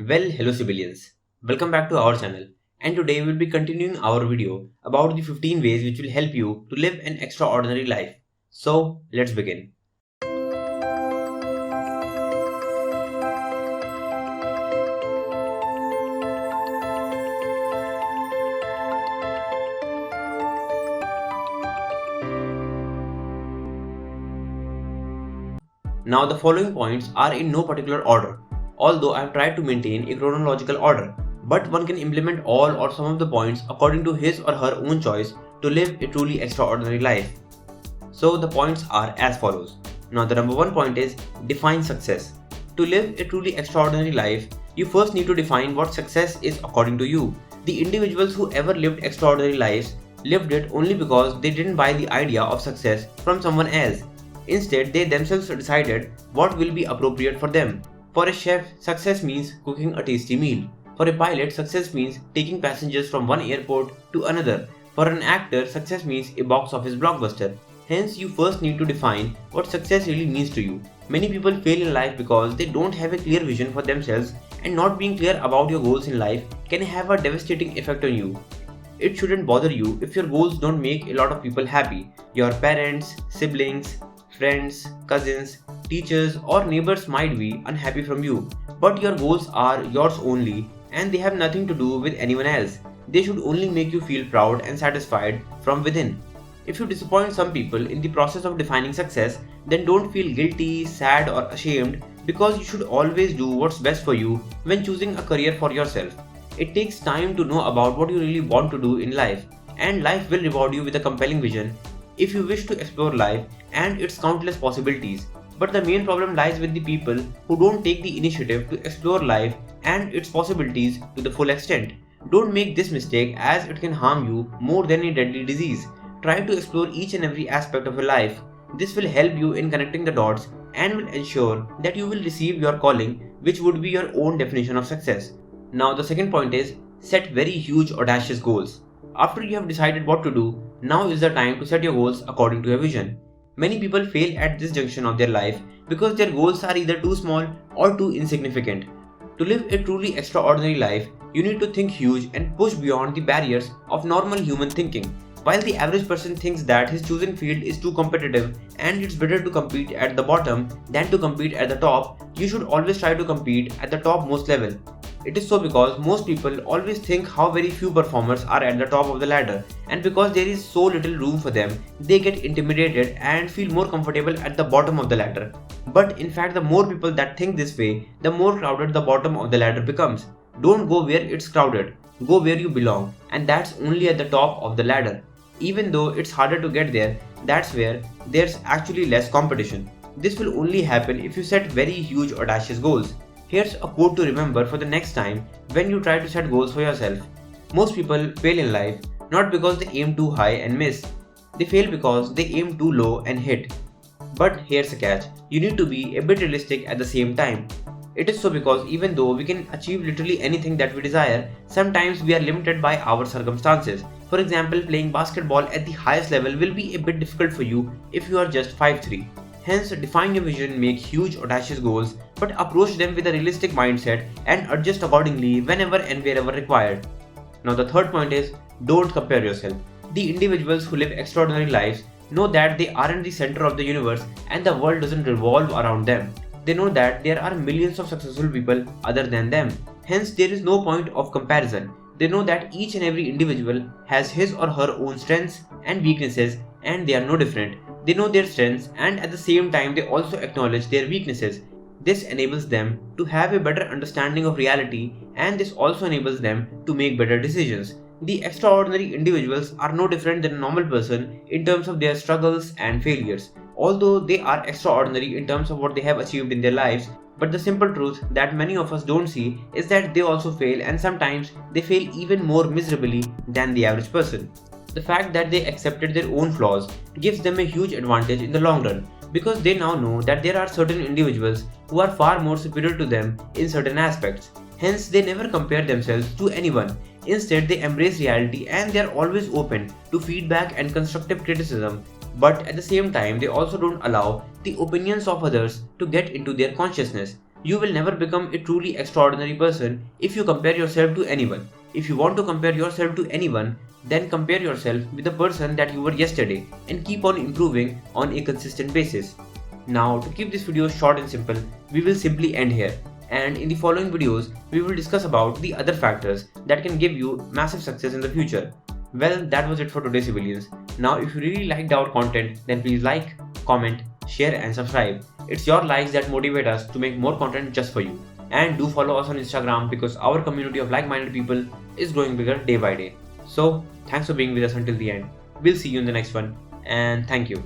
Hello civilians. Welcome back to our channel. And today we'll be continuing our video about the 15 ways which will help you to live an extraordinary life. So, let's begin. Now the following points are in no particular order, although I have tried to maintain a chronological order, but one can implement all or some of the points according to his or her own choice to live a truly extraordinary life. So the points are as follows. Now the number one point is define success. To live a truly extraordinary life, you first need to define what success is according to you. The individuals who ever lived extraordinary lives lived it only because they didn't buy the idea of success from someone else. Instead, they themselves decided what will be appropriate for them. For a chef, success means cooking a tasty meal. For a pilot, success means taking passengers from one airport to another. For an actor, success means a box office blockbuster. Hence, you first need to define what success really means to you. Many people fail in life because they don't have a clear vision for themselves, and not being clear about your goals in life can have a devastating effect on you. It shouldn't bother you if your goals don't make a lot of people happy. Your parents, siblings, friends, cousins, teachers, or neighbors might be unhappy from you, but your goals are yours only and they have nothing to do with anyone else. They should only make you feel proud and satisfied from within. If you disappoint some people in the process of defining success, then don't feel guilty, sad, or ashamed because you should always do what's best for you when choosing a career for yourself. It takes time to know about what you really want to do in life, and life will reward you with a compelling vision if you wish to explore life and its countless possibilities. But the main problem lies with the people who don't take the initiative to explore life and its possibilities to the full extent. Don't make this mistake as it can harm you more than a deadly disease. Try to explore each and every aspect of your life. This will help you in connecting the dots and will ensure that you will receive your calling, which would be your own definition of success. Now, the second point is set very huge, audacious goals. After you have decided what to do, now is the time to set your goals according to your vision. Many people fail at this junction of their life because their goals are either too small or too insignificant. To live a truly extraordinary life, you need to think huge and push beyond the barriers of normal human thinking. While the average person thinks that his chosen field is too competitive and it's better to compete at the bottom than to compete at the top, you should always try to compete at the topmost level. It is so because most people always think how very few performers are at the top of the ladder, and because there is so little room for them, they get intimidated and feel more comfortable at the bottom of the ladder. But in fact, the more people that think this way, the more crowded the bottom of the ladder becomes. Don't go where it's crowded, go where you belong, and that's only at the top of the ladder. Even though it's harder to get there, that's where there's actually less competition. This will only happen if you set very huge, audacious goals. Here's a quote to remember for the next time when you try to set goals for yourself. Most people fail in life not because they aim too high and miss. They fail because they aim too low and hit. But here's a catch. You need to be a bit realistic at the same time. It is so because even though we can achieve literally anything that we desire, sometimes we are limited by our circumstances. For example, playing basketball at the highest level will be a bit difficult for you if you are just 5'3". Hence, define your vision, make huge, audacious goals, but approach them with a realistic mindset and adjust accordingly whenever and wherever required. Now, the third point is don't compare yourself. The individuals who live extraordinary lives know that they aren't the center of the universe and the world doesn't revolve around them. They know that there are millions of successful people other than them. Hence, there is no point of comparison. They know that each and every individual has his or her own strengths and weaknesses, and they are no different. They know their strengths and at the same time they also acknowledge their weaknesses. This enables them to have a better understanding of reality, and this also enables them to make better decisions. The extraordinary individuals are no different than a normal person in terms of their struggles and failures. Although they are extraordinary in terms of what they have achieved in their lives, but the simple truth that many of us don't see is that they also fail, and sometimes they fail even more miserably than the average person. The fact that they accepted their own flaws gives them a huge advantage in the long run because they now know that there are certain individuals who are far more superior to them in certain aspects. Hence, they never compare themselves to anyone. Instead, they embrace reality and they are always open to feedback and constructive criticism. But at the same time, they also don't allow the opinions of others to get into their consciousness. You will never become a truly extraordinary person if you compare yourself to anyone. If you want to compare yourself to anyone, then compare yourself with the person that you were yesterday and keep on improving on a consistent basis. Now, to keep this video short and simple, we will simply end here. And in the following videos, we will discuss about the other factors that can give you massive success in the future. Well, that was it for today, civilians. Now, if you really liked our content, then please like, comment, share and subscribe. It's your likes that motivate us to make more content just for you. And do follow us on Instagram because our community of like-minded people is growing bigger day by day. So, thanks for being with us until the end. We'll see you in the next one, and thank you.